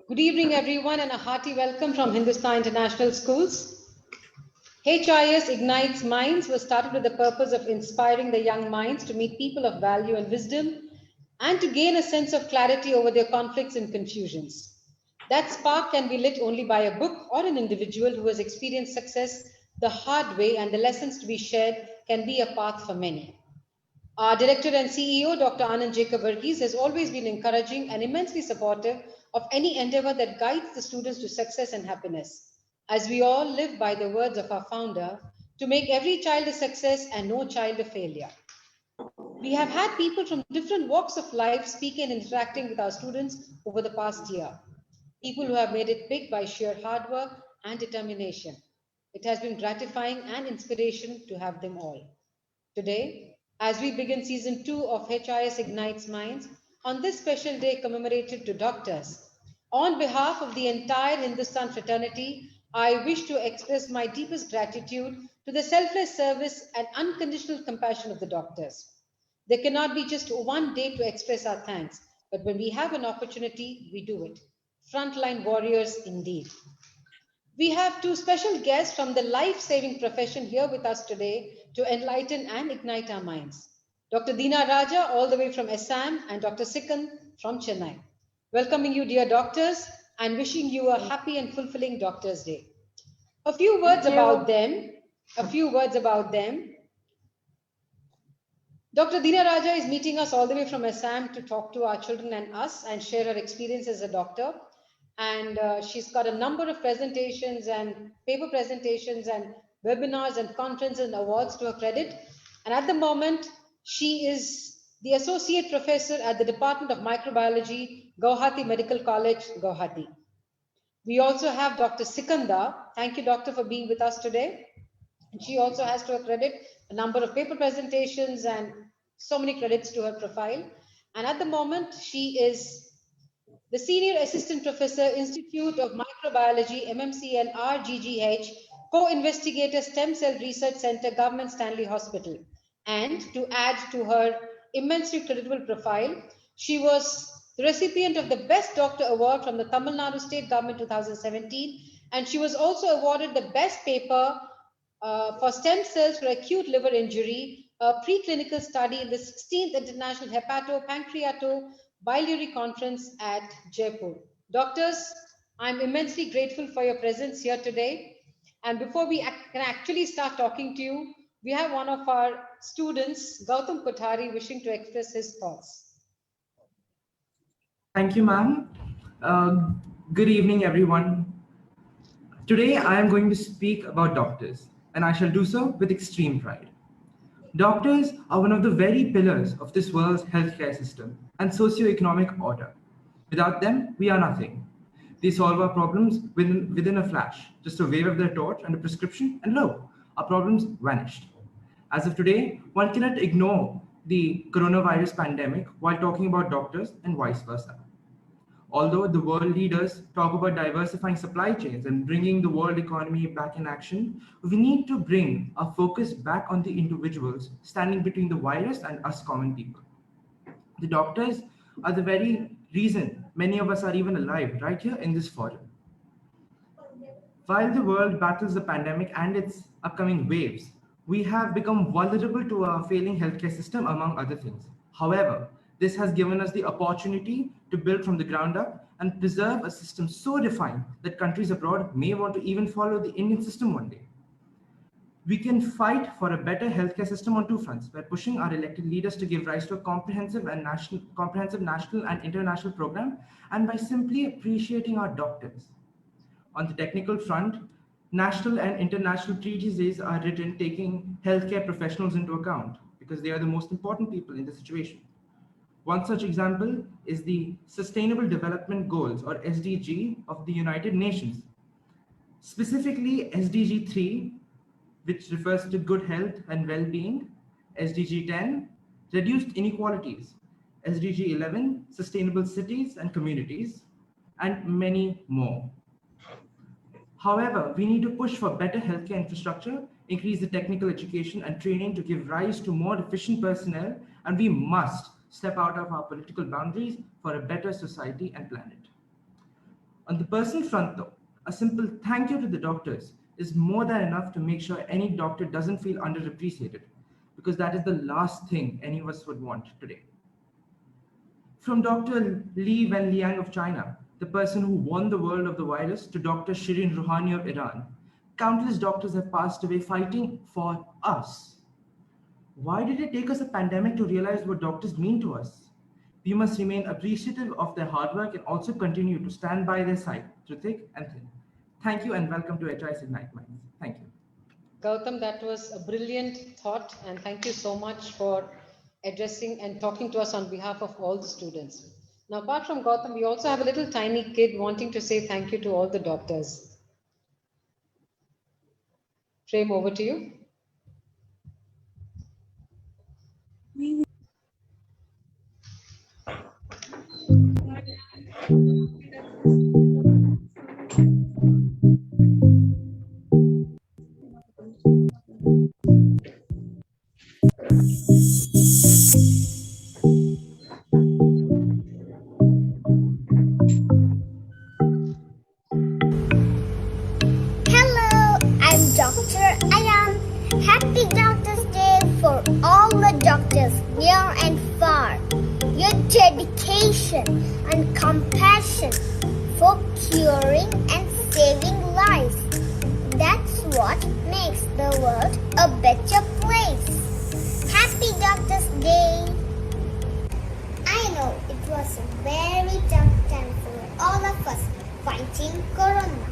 Good evening, everyone, and a hearty welcome from Hindustan International Schools. HIS Ignites Minds was started with the purpose of inspiring the young minds to meet people of value and wisdom and to gain a sense of clarity over their conflicts and confusions. That spark can be lit only by a book or an individual who has experienced success the hard way, and the lessons to be shared can be a path for many. Our director and CEO, Dr. Anand Jacob Verghese, has always been encouraging and immensely supportive of any endeavor that guides the students to success and happiness, as we all live by the words of our founder, to make every child a success and no child a failure. We have had people from different walks of life speaking and interacting with our students over the past year. People who have made it big by sheer hard work and determination. It has been gratifying and inspiration to have them all. Today, as we begin season 2 of HIS Ignites Minds, on this special day commemorated to doctors, on behalf of the entire Hindustan fraternity, I wish to express my deepest gratitude to the selfless service and unconditional compassion of the doctors. There cannot be just one day to express our thanks, but when we have an opportunity, we do it. Frontline warriors indeed. We have two special guests from the life-saving profession here with us today to enlighten and ignite our minds. Dr. Deena Raja, all the way from Assam, and Dr. Sikand from Chennai. Welcoming you, dear doctors, and wishing you a happy and fulfilling Doctors' Day. A few words about them. Dr. Deena Raja is meeting us all the way from Assam to talk to our children and us and share her experience as a doctor. And she's got a number of presentations and paper presentations and webinars and conferences and awards to her credit. And at the moment, she is the Associate Professor at the Department of Microbiology, Guwahati Medical College, Guwahati. We also have Dr. Sikanda. Thank you, Doctor, for being with us today. And she also has to her credit a number of paper presentations and so many credits to her profile. And at the moment, she is the Senior Assistant Professor, Institute of Microbiology, MMCL RGGH, Co-Investigator Stem Cell Research Center, Government Stanley Hospital. And to add to her immensely creditable profile, she was the recipient of the Best Doctor Award from the Tamil Nadu State Government 2017, and she was also awarded the Best Paper for Stem Cells for Acute Liver Injury, a preclinical study in the 16th International Hepato-Pancreato Biliary Conference at Jaipur. Doctors, I'm immensely grateful for your presence here today. And before we can actually start talking to you, we have one of our students, Gautam Kothari, wishing to express his thoughts. Thank you, ma'am. Good evening, everyone. Today, I am going to speak about doctors, and I shall do so with extreme pride. Doctors are one of the very pillars of this world's healthcare system and socio-economic order. Without them, we are nothing. They solve our problems within a flash, just a wave of their torch and a prescription, and lo, our problems vanished. As of today, one cannot ignore the coronavirus pandemic while talking about doctors and vice versa. Although the world leaders talk about diversifying supply chains and bringing the world economy back in action, we need to bring our focus back on the individuals standing between the virus and us common people. The doctors are the very reason many of us are even alive right here in this forum. While the world battles the pandemic and its upcoming waves, we have become vulnerable to our failing healthcare system, among other things. However, this has given us the opportunity to build from the ground up and preserve a system so defined that countries abroad may want to even follow the Indian system one day. We can fight for a better healthcare system on two fronts by pushing our elected leaders to give rise to a comprehensive national and international program, and by simply appreciating our doctors. On the technical front, national and international treaties are written taking healthcare professionals into account because they are the most important people in the situation. One such example is the Sustainable Development Goals, or SDG, of the United Nations. Specifically, SDG 3, which refers to good health and well-being, SDG 10, reduced inequalities, SDG 11, sustainable cities and communities, and many more. However, we need to push for better healthcare infrastructure, increase the technical education and training to give rise to more efficient personnel, and we must step out of our political boundaries for a better society and planet. On the personal front, though, a simple thank you to the doctors is more than enough to make sure any doctor doesn't feel underappreciated, because that is the last thing any of us would want today. From Dr. Li Wenliang of China, the person who won the world of the virus, to Dr. Shirin Rouhani of Iran, countless doctors have passed away fighting for us. Why did it take us a pandemic to realize what doctors mean to us? We must remain appreciative of their hard work and also continue to stand by their side through thick and thin. Thank you and welcome to HIS Ignite Minds. Thank you. Gautam, that was a brilliant thought, and thank you so much for addressing and talking to us on behalf of all the students. Now, apart from Gautam, we also have a little tiny kid wanting to say thank you to all the doctors. Prem, over to you. Hello, I'm Dr. Ayan. Happy Doctor's Day for all the doctors near and far. Your dedication and compassion for curing and saving lives. That's what makes the world a better place. Happy Doctor's Day. I know it was a very tough time for all of us fighting Corona.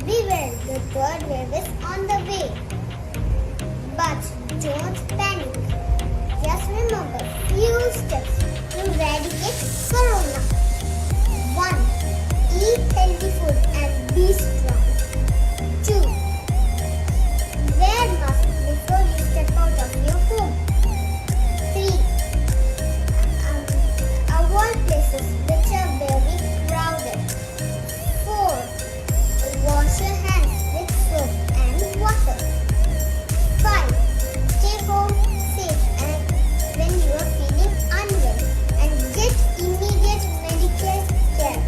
Beware, the third wave is on the way. But don't panic. Just remember few steps to eradicate Corona. 1. Eat healthy food and be strong. 2. Wear mask before you step out of your home. 3. Avoid places which are very crowded. 4. Wash your hands with soap and water. 5. Stay home safe and when you are feeling unwell and get immediate medical care.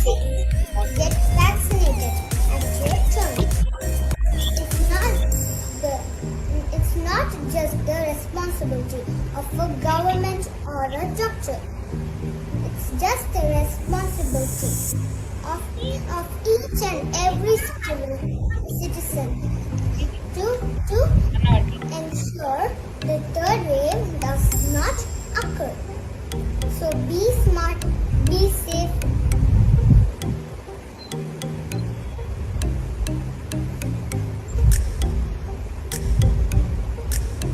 6. Get vaccinated at your turn. It's not just the responsibility of a government or a doctor. It's just the responsibility of each and every citizen to ensure the third wave does not occur. So be smart, be safe.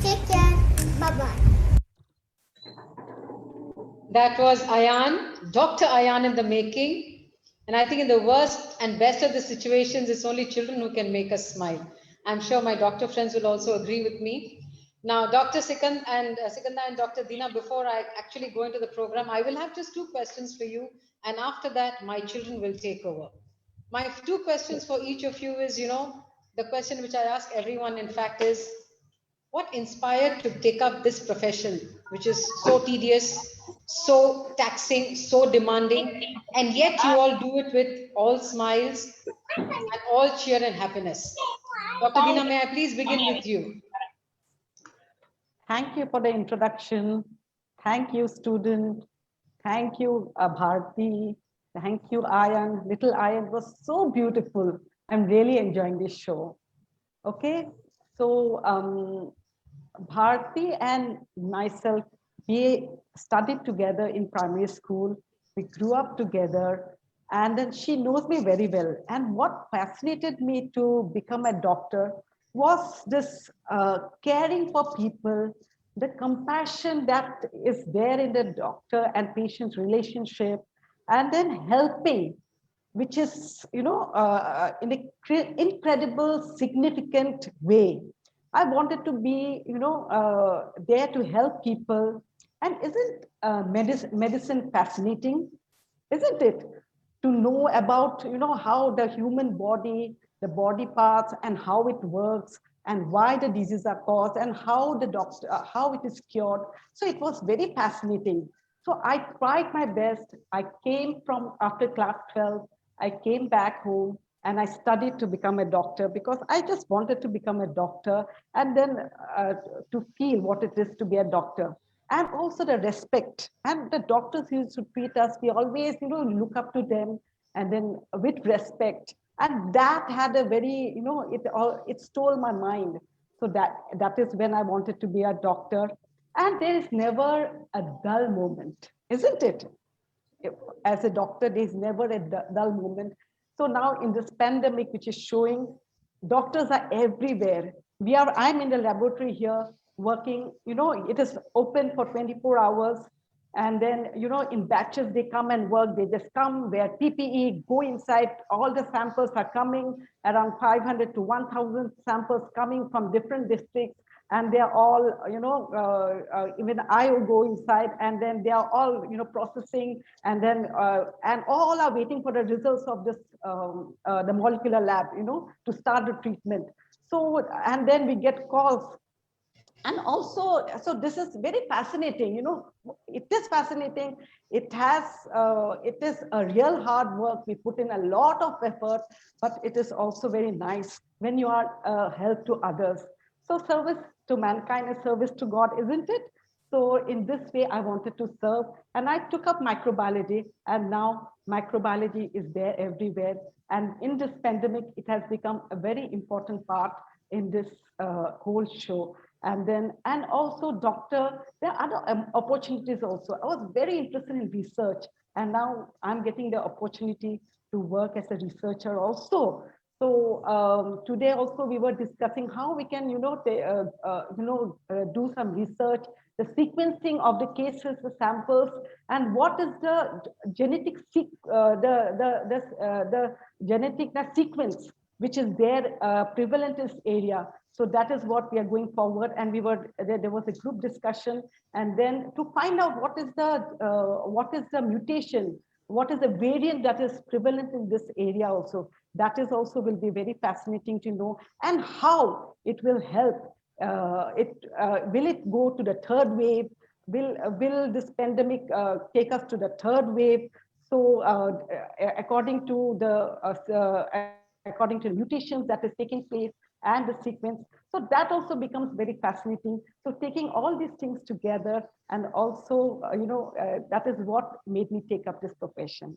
Take care. Bye-bye. That was Ayan, Dr. Ayan in the making. And I think in the worst and best of the situations, it's only children who can make us smile. I'm sure my doctor friends will also agree with me. Now, Dr. Sikanda and Dr. Dina, before I actually go into the program, I will have just 2 questions for you. And after that, my children will take over. My 2 questions for each of you is, the question which I ask everyone, in fact, is what inspired to take up this profession, which is so tedious, so taxing, so demanding, and yet you all do it with all smiles and all cheer and happiness. Dr. Dina, may I please begin with you? Thank you for the introduction. Thank you, student. Thank you, Bharti. Thank you, Ayan. Little Ayan was so beautiful. I'm really enjoying this show. Okay, so Bharti and myself, we studied together in primary school. We grew up together, and then she knows me very well. And what fascinated me to become a doctor was this caring for people, the compassion that is there in the doctor and patient relationship, and then helping, which is, in an incredible, significant way. I wanted to be, there to help people. And isn't medicine fascinating? Isn't it? to know about, how the human body, the body parts and how it works and why the diseases are caused and how the doctor, how it is cured. So it was very fascinating. So I tried my best. I came from after class 12, I came back home and I studied to become a doctor because I just wanted to become a doctor and then to feel what it is to be a doctor. And also the respect, and the doctors used to treat us, we always, look up to them, and then with respect. And that had a very, it stole my mind. So that is when I wanted to be a doctor. And there is never a dull moment, isn't it? As a doctor, there's never a dull moment. So now in this pandemic, which is showing, doctors are everywhere. I'm in the laboratory here working, it is open for 24 hours. And then, in batches, they come and work. They just come, wear PPE, go inside. All the samples are coming, around 500 to 1,000 samples coming from different districts. And they're all, even I will go inside, and then they are all, processing, and then, and all are waiting for the results of this, the molecular lab, to start the treatment. So, and then we get calls. And also, so this is very fascinating, it is fascinating. It is a real hard work. We put in a lot of effort, but it is also very nice when you are help to others. So service to mankind is service to God, isn't it? So in this way, I wanted to serve, and I took up microbiology, and now microbiology is there everywhere. And in this pandemic, it has become a very important part in this whole show. And also doctor, there are other opportunities also. I was very interested in research, and now I'm getting the opportunity to work as a researcher also. So today also we were discussing how we can, do some research, the sequencing of the cases, the samples, and what is the genetic the genetic sequence which is there prevalent in this area. So that is what we are going forward. And there was a group discussion, and then to find out what is the mutation, what is the variant that is prevalent in this area also. That is also will be very fascinating to know, and how it will help. Will it go to the third wave? Will this pandemic take us to the third wave? So according to the mutations that is taking place and the sequence. So that also becomes very fascinating. So taking all these things together, and also, that is what made me take up this profession.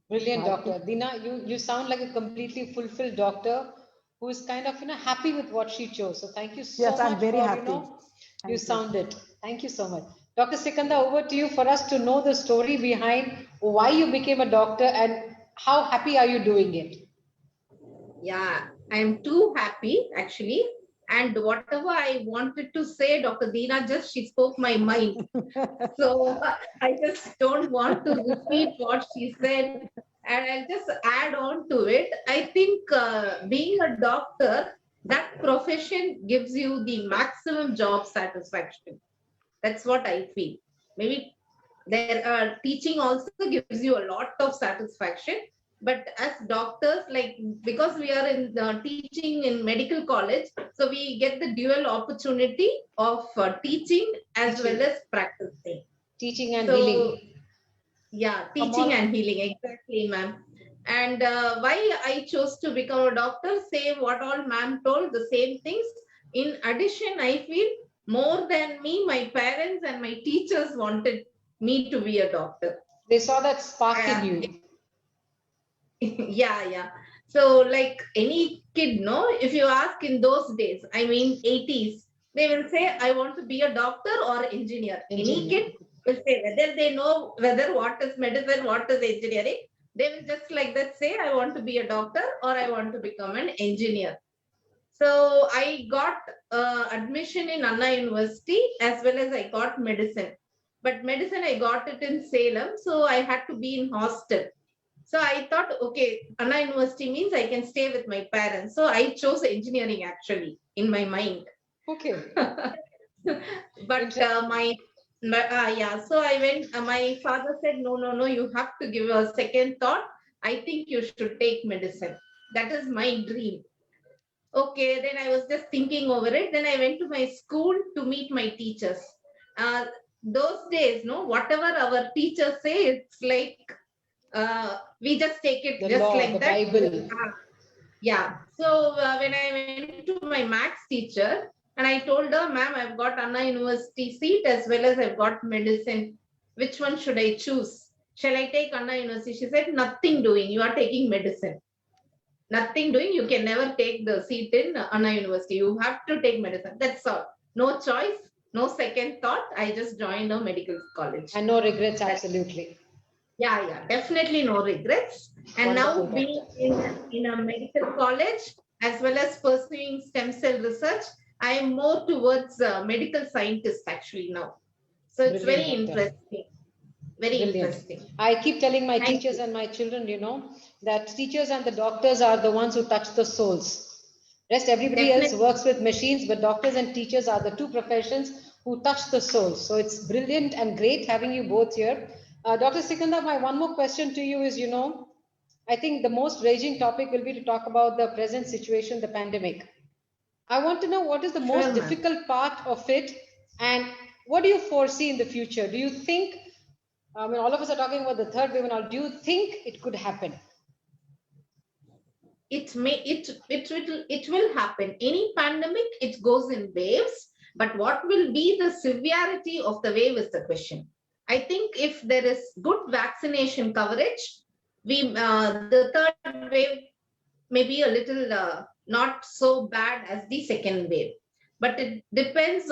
Brilliant, Doctor. Dina, you sound like a completely fulfilled doctor who is kind of, happy with what she chose. So thank you so much. I'm very happy. You sound it. Thank you so much. Dr. Sikandar, over to you for us to know the story behind why you became a doctor and how happy are you doing it? Yeah, I'm too happy actually. And whatever I wanted to say, Dr. Dina, she spoke my mind. So I just don't want to repeat what she said. And I'll just add on to it. I think being a doctor, that profession gives you the maximum job satisfaction. That's what I feel. Maybe teaching also gives you a lot of satisfaction. But as doctors, because we are in teaching in medical college, so we get the dual opportunity of teaching as well as practicing. Teaching and healing. Yeah, teaching and healing, exactly, ma'am. And why I chose to become a doctor, say what all ma'am told, the same things. In addition, I feel more than me, my parents and my teachers wanted me to be a doctor. They saw that spark in you. Yeah. So like any kid, if you ask in those days, I mean 80s, they will say, I want to be a doctor or engineer. Any kid will say, whether they know what is medicine, what is engineering, they will just like that say, I want to be a doctor or I want to become an engineer. So I got admission in Anna University as well as I got medicine. But medicine, I got it in Salem. So I had to be in hostel. So I thought, okay, Anna University means I can stay with my parents. So I chose engineering actually in my mind. Okay. But so I went, my father said, no, you have to give a second thought. I think you should take medicine. That is my dream. Okay, then I was just thinking over it. Then I went to my school to meet my teachers. Uh, those days, no, whatever our teachers say, it's like we just take it The just law, like the that. Bible. Yeah. So when I went to my maths teacher and I told her, ma'am, I've got Anna University seat as well as I've got medicine. Which one should I choose? Shall I take Anna University? She said, nothing doing. You are taking medicine. Nothing doing. You can never take the seat in Anna University. You have to take medicine. That's all. No choice. No second thought. I just joined a medical college. And no regrets, absolutely. Yeah, definitely no regrets. And Wonderful, now being in a medical college as well as pursuing stem cell research, I am more towards medical scientist actually now. So it's very Brilliant, doctor. interesting. Very Brilliant. interesting. I keep telling my Thank teachers you. and my children, that teachers and the doctors are the ones who touch the souls. Rest everybody else Definitely. works with machines, but doctors and teachers are the two professions who touch the soul. So it's brilliant and great having you both here. Dr. Sikandar, my one more question to you is, I think the most raging topic will be to talk about the present situation, the pandemic. I want to know what is the most Sure, ma'am. difficult part of it and what do you foresee in the future? Do you think, all of us are talking about the third wave and all, do you think it could happen? It will happen. Any pandemic, it goes in waves. But what will be the severity of the wave is the question. I think if there is good vaccination coverage, the third wave may be a little not so bad as the second wave. But it depends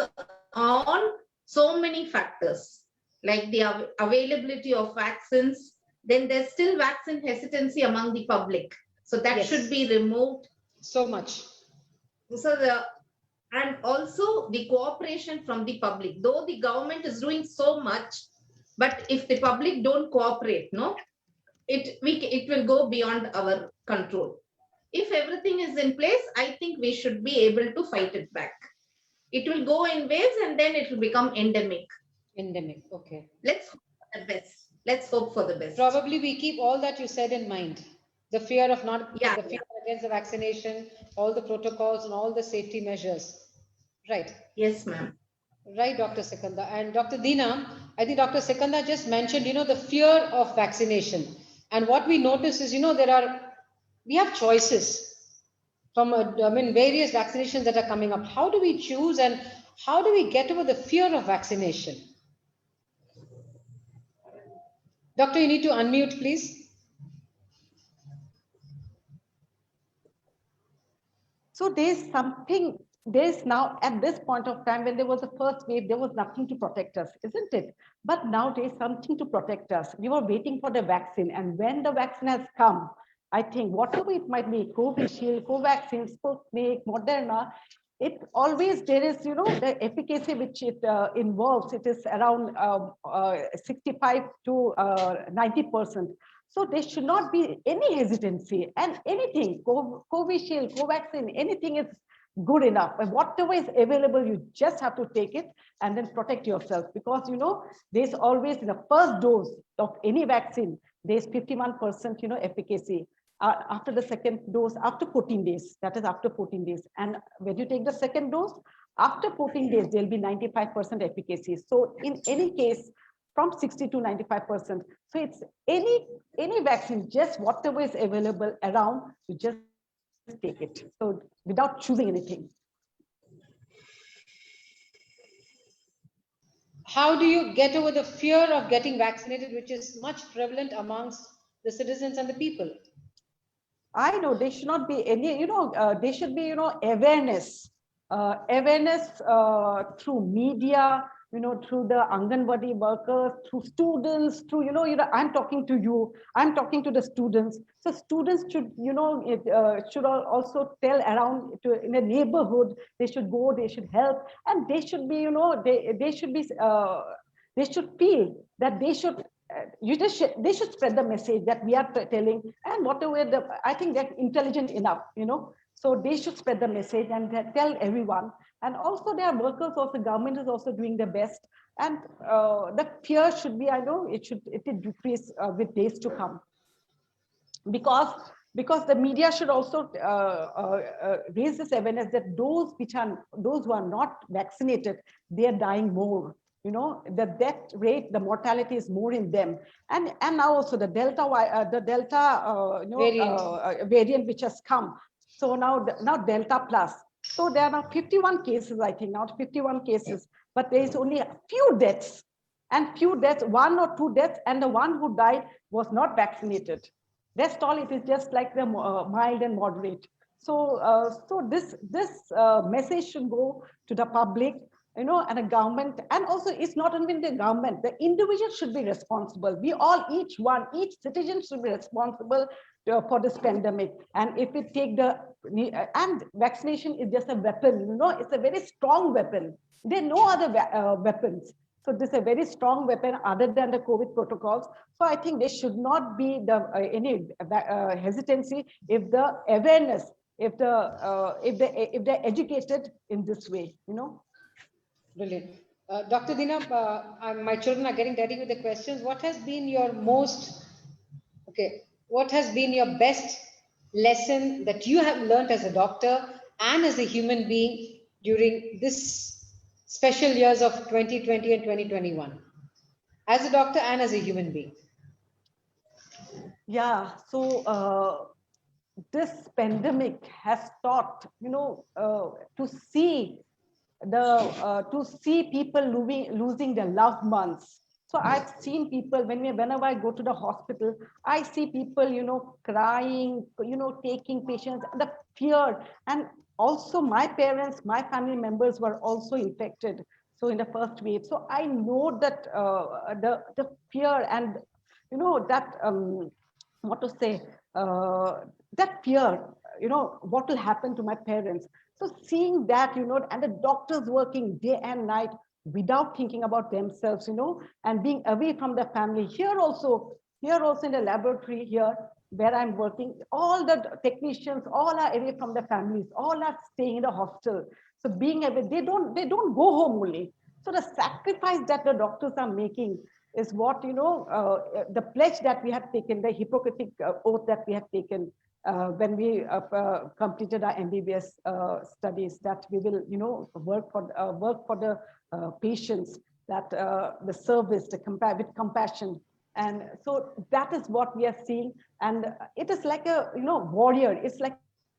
on so many factors, like the availability of vaccines. Then there's still vaccine hesitancy among the public. So that Yes. should be removed. So much. And also the cooperation from the public, though the government is doing so much, but if the public don't cooperate, it will go beyond our control. If everything is in place, I think we should be able to fight it back. It will go in waves and then it will become endemic. Endemic, okay. Let's hope for the best. Let's hope for the best. Probably we keep all that you said in mind. The fear of not, Yeah, the fear against the vaccination, all the protocols and all the safety measures. Right. Yes, ma'am. Right, Dr. Sikandar. And Dr. Deena, I think Dr. Sikandar just mentioned, the fear of vaccination. And what we notice is, we have choices from, various vaccinations that are coming up. How do we choose and how do we get over the fear of vaccination? Doctor, you need to unmute, please. So there's now at this point of time, when there was the first wave, there was nothing to protect us, isn't it? But now there's something to protect us. We were waiting for the vaccine, and when the vaccine has come, I think whatever it might be, Covishield, Covaxin, Sputnik, Moderna, there is, the efficacy which it involves, it is around 65 to 90%. So there should not be any hesitancy, and anything, Covishield, Covaxin, anything is good enough. And whatever is available, you just have to take it and then protect yourself, because there's always in the first dose of any vaccine, there's 51% efficacy. After the second dose, after 14 days, that is after 14 days. And when you take the second dose, after 14 days, there'll be 95% efficacy. So in any case, from 60 to 95%. So it's any vaccine, just whatever is available around, you just take it. So without choosing anything. How do you get over the fear of getting vaccinated, which is much prevalent amongst the citizens and the people? I know there should not be any, there should be, awareness through media, through the Anganwadi workers, through students, through, I'm talking to you, I'm talking to the students. So students should, should also tell around in a neighborhood, they should go, they should help, and they should be, they should feel that they should, they should spread the message that we are telling, and whatever I think they're intelligent enough, so they should spread the message and tell everyone. And also their workers, also government is also doing their best. And the fear should be, I know it decrease with days to come. because the media should also raise this awareness that those who are not vaccinated, they are dying more. You know, the death rate, the mortality is more in them, and now also the Delta variant which has come. So now Delta plus. So there are now 51 cases, I think, now 51 cases, but there is only a few deaths, and few deaths, 1 or 2 deaths, and the one who died was not vaccinated. Rest all, it is just like the mild and moderate. So, so this message should go to the public, you know, and the government, and also it's not only the government, the individual should be responsible. We all, each citizen should be responsible for this pandemic. And if we take and vaccination is just a weapon, you know, it's a very strong weapon. There are no other weapons. So this is a very strong weapon other than the COVID protocols. So I think there should not be any hesitancy if the awareness, if they're educated in this way, you know. Brilliant. Dr. Dina, my children are getting ready with the questions. What has been your what has been your best lesson that you have learned as a doctor and as a human being during this special years of 2020 and 2021, as a doctor and as a human being? Yeah, so this pandemic has taught, you know, to see people losing their loved ones. So I've seen people, whenever I go to the hospital, I see people, you know, crying, you know, taking patients, the fear. And also my parents, my family members were also infected. So in the first wave, so I know that the fear and, you know, that, that fear, you know, what will happen to my parents. So seeing that, you know, and the doctors working day and night without thinking about themselves, you know, and being away from the family. Here also in the laboratory here where I'm working, all the technicians, all are away from the families, all are staying in the hostel. So being away, they don't go home only. So the sacrifice that the doctors are making is what, you know, the pledge that we have taken, the Hippocratic oath that we have taken when we completed our MBBS studies, that we will, you know, work for the patients, that the service, with compassion. And so that is what we are seeing. And it is like a, you know, warrior. It's like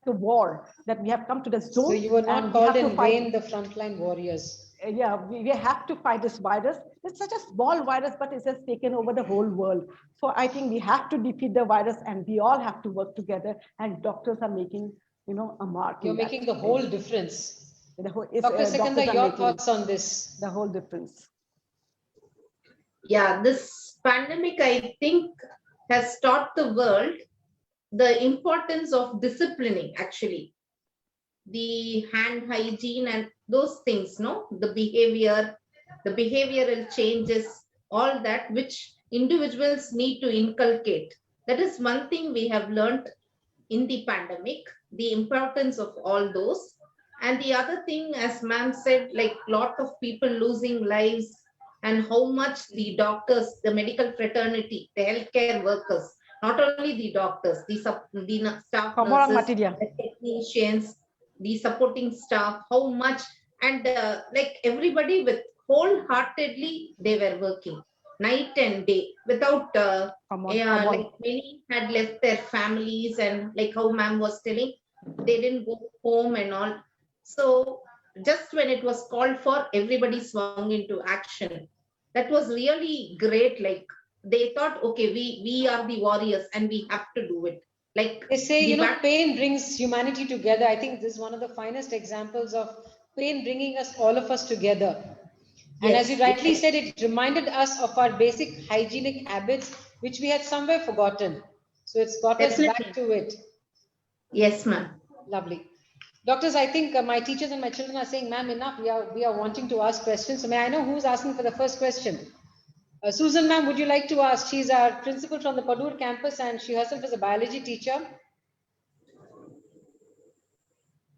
a war that we have come to the zone. So you were not called in vain the frontline warriors. Yeah, we have to fight this virus. It's such a small virus, but it has taken over the whole world. So I think we have to defeat the virus, and we all have to work together. And doctors are making, you know, a mark. You're making the whole difference. Dr. Sikandar, your thoughts on this? The whole difference. Yeah, this pandemic, I think, has taught the world the importance of disciplining, actually. The hand hygiene and those things, no? The behavior, the behavioral changes, all that which individuals need to inculcate. That is one thing we have learned in the pandemic, the importance of all those. And the other thing, as ma'am said, like lot of people losing lives, and how much the doctors, the medical fraternity, the healthcare workers, not only the doctors, the staff nurses, the technicians, the supporting staff, how much, and like everybody with wholeheartedly, they were working night and day without, like many had left their families, and like how ma'am was telling, they didn't go home and all. So just when it was called for, everybody swung into action. That was really great. Like they thought, okay, we are the warriors and we have to do it. Like they say, you know, pain brings humanity together. I think this is one of the finest examples of pain bringing all of us together. And yes, as you rightly said, it reminded us of our basic hygienic habits, which we had somewhere forgotten. So it's got us back to it. Yes, ma'am. Lovely. Doctors, I think my teachers and my children are saying, ma'am, enough. We are wanting to ask questions. So may I know who's asking for the first question? Susan, ma'am, would you like to ask? She's our principal from the Padur campus, and she herself is a biology teacher.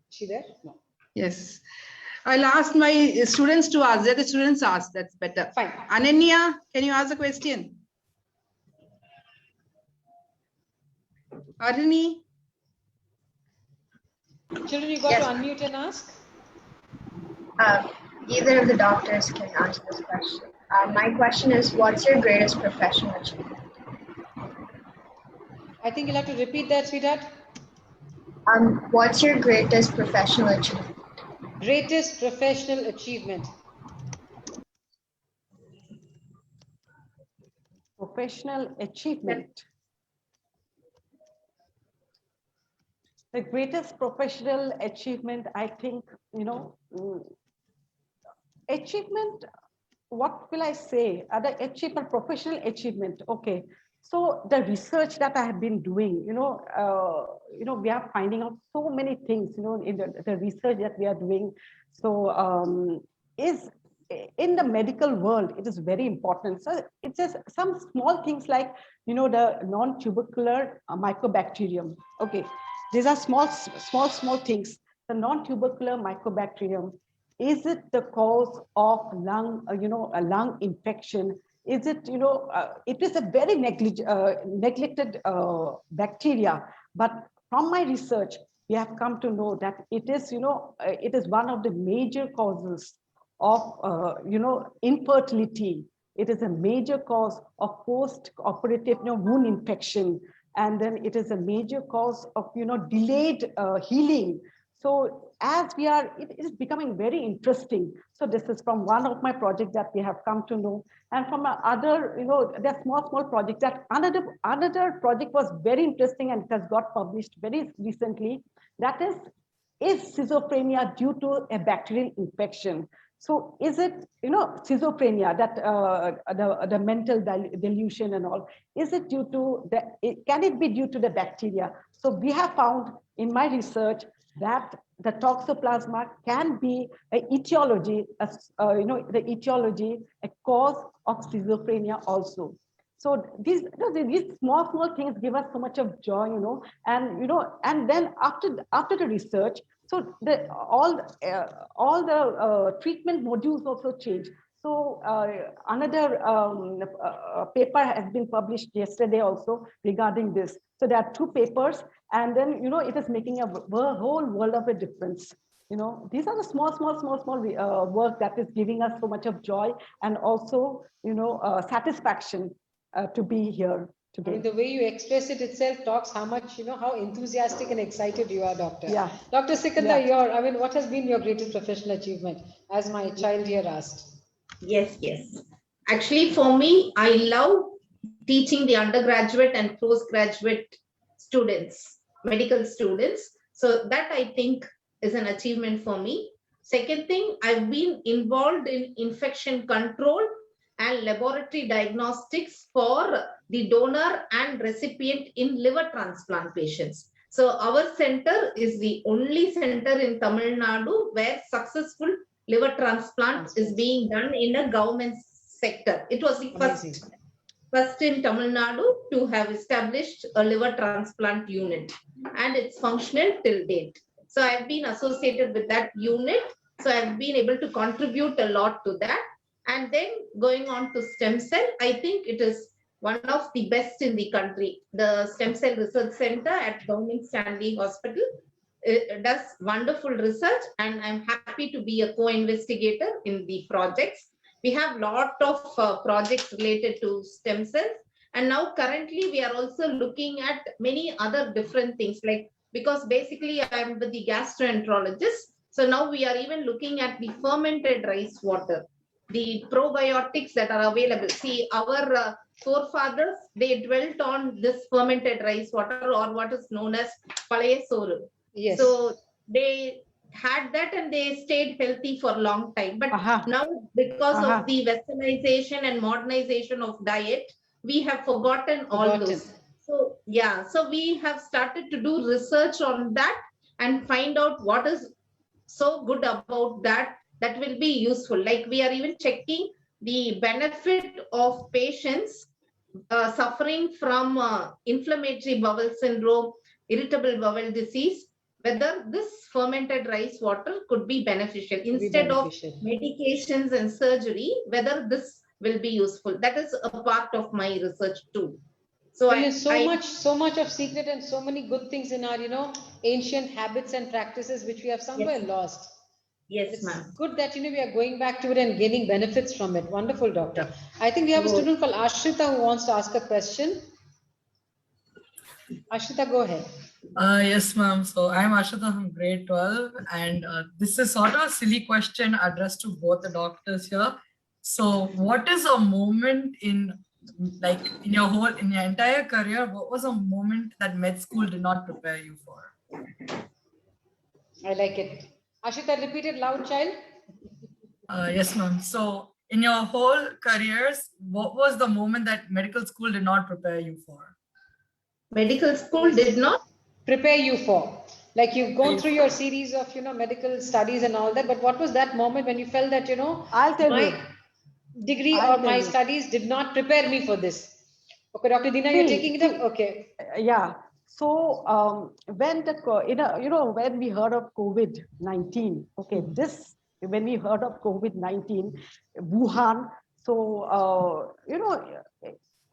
Is she there? No. Yes. I'll ask my students to ask. Let the students ask. That's better. Fine. Ananya, can you ask a question? Arini? Children, you got Yes. to unmute and ask. Either of the doctors can answer this question. My question is, what's your greatest professional achievement? I think you'll have to repeat that, sweetheart. What's your greatest professional achievement? Greatest professional achievement. Professional achievement. The greatest professional achievement, I think, achievement, what will I say? The achievement, professional achievement. Okay. So the research that I have been doing, we are finding out so many things, in the research that we are doing. So is in the medical world, it is very important. So it's just some small things like, the non-tubercular mycobacterium. Okay. These are small things. The non-tubercular mycobacterium, is it the cause of a lung infection? Is it, it is a very neglected bacteria, but from my research, we have come to know that it is, it is one of the major causes of, infertility. It is a major cause of post-operative wound infection. And then it is a major cause of, delayed healing. So as we are, it is becoming very interesting. So this is from one of my projects that we have come to know. And from other, there are small projects that another project was very interesting and it has got published very recently. That is schizophrenia due to a bacterial infection? So is it, schizophrenia, that the mental delusion and all, is it due to can it be due to the bacteria? So we have found in my research that the toxoplasma can be an etiology, the etiology, a cause of schizophrenia also. So these small things give us so much of joy, and then after the research, so all the treatment modules also change. So another paper has been published yesterday also regarding this. So there are 2 papers, and then it is making a whole world of a difference. These are the small work that is giving us so much of joy and also satisfaction to be here today. I mean, the way you express it itself talks how much, how enthusiastic and excited you are, Doctor. Yeah. Dr. Sikandar, Yeah. what has been your greatest professional achievement, as my child here asked? Yes. Actually, for me, I love teaching the undergraduate and postgraduate students, medical students. So that I think is an achievement for me. Second thing, I've been involved in infection control and laboratory diagnostics for the donor and recipient in liver transplant patients. So our center is the only center in Tamil Nadu where successful liver transplant is being done in a government sector. It was the first in Tamil Nadu to have established a liver transplant unit, and it's functional till date. So I've been associated with that unit. So I've been able to contribute a lot to that. And then going on to stem cell, I think it is one of the best in the country. The Stem Cell Research Center at Downing Stanley Hospital does wonderful research, and I'm happy to be a co-investigator in the projects. We have a lot of projects related to stem cells. And now currently we are also looking at many other different things, like, because basically I'm with the gastroenterologist. So now we are even looking at the fermented rice water, the probiotics that are available. See, our forefathers, they dwelt on this fermented rice water, or what is known as palaya soru. Yes. So they had that and they stayed healthy for a long time. But now, because of the westernization and modernization of diet, we have forgotten all those. So yeah, so we have started to do research on that and find out what is so good about that will be useful. Like, we are even checking the benefit of patients suffering from inflammatory bowel syndrome, irritable bowel disease, whether this fermented rice water could be beneficial instead of medications and surgery, whether this will be useful. That is a part of my research too. So There's so much of secret and so many good things in our, ancient habits and practices which we have somewhere lost. Yes, It's ma'am. good that, we are going back to it and gaining benefits from it. Wonderful, doctor. I think we have a student called Ashrita who wants to ask a question. Ashrita, go ahead. Yes, ma'am. So I'm Ashita from grade 12, and this is sort of a silly question addressed to both the doctors here. So, what is a moment in your entire career? What was a moment that med school did not prepare you for? I like it. Ashrita, repeat it loud, child. Yes, ma'am. So, in your whole careers, what was the moment that medical school did not prepare you for? Medical school did not prepare you for. Like you've gone through your series of, medical studies and all that, but what was that moment when you felt that, I'll tell my you. degree I'll or tell my you. studies did not prepare me for this? Okay, Dr. Dina, you're taking it up? Okay. Yeah. So when when we heard of COVID-19, okay, when we heard of COVID-19, Wuhan, so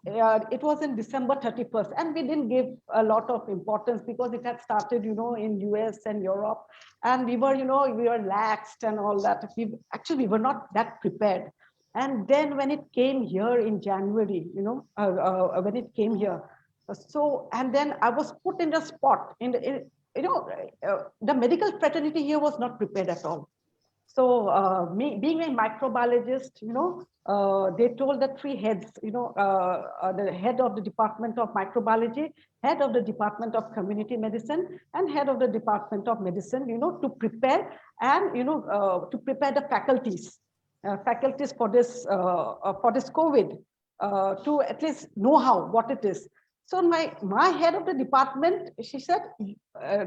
it was in December 31st, and we didn't give a lot of importance because it had started, in US and Europe, and we were laxed and all that. We were not that prepared. And then when it came here in January, when it came here, and then I was put in the spot the medical fraternity here was not prepared at all. So me being a microbiologist, they told the three heads, the head of the Department of Microbiology, head of the Department of Community Medicine, and head of the Department of Medicine, to prepare and, to prepare the faculties for this COVID, to at least know what it is. So my head of the department, she said,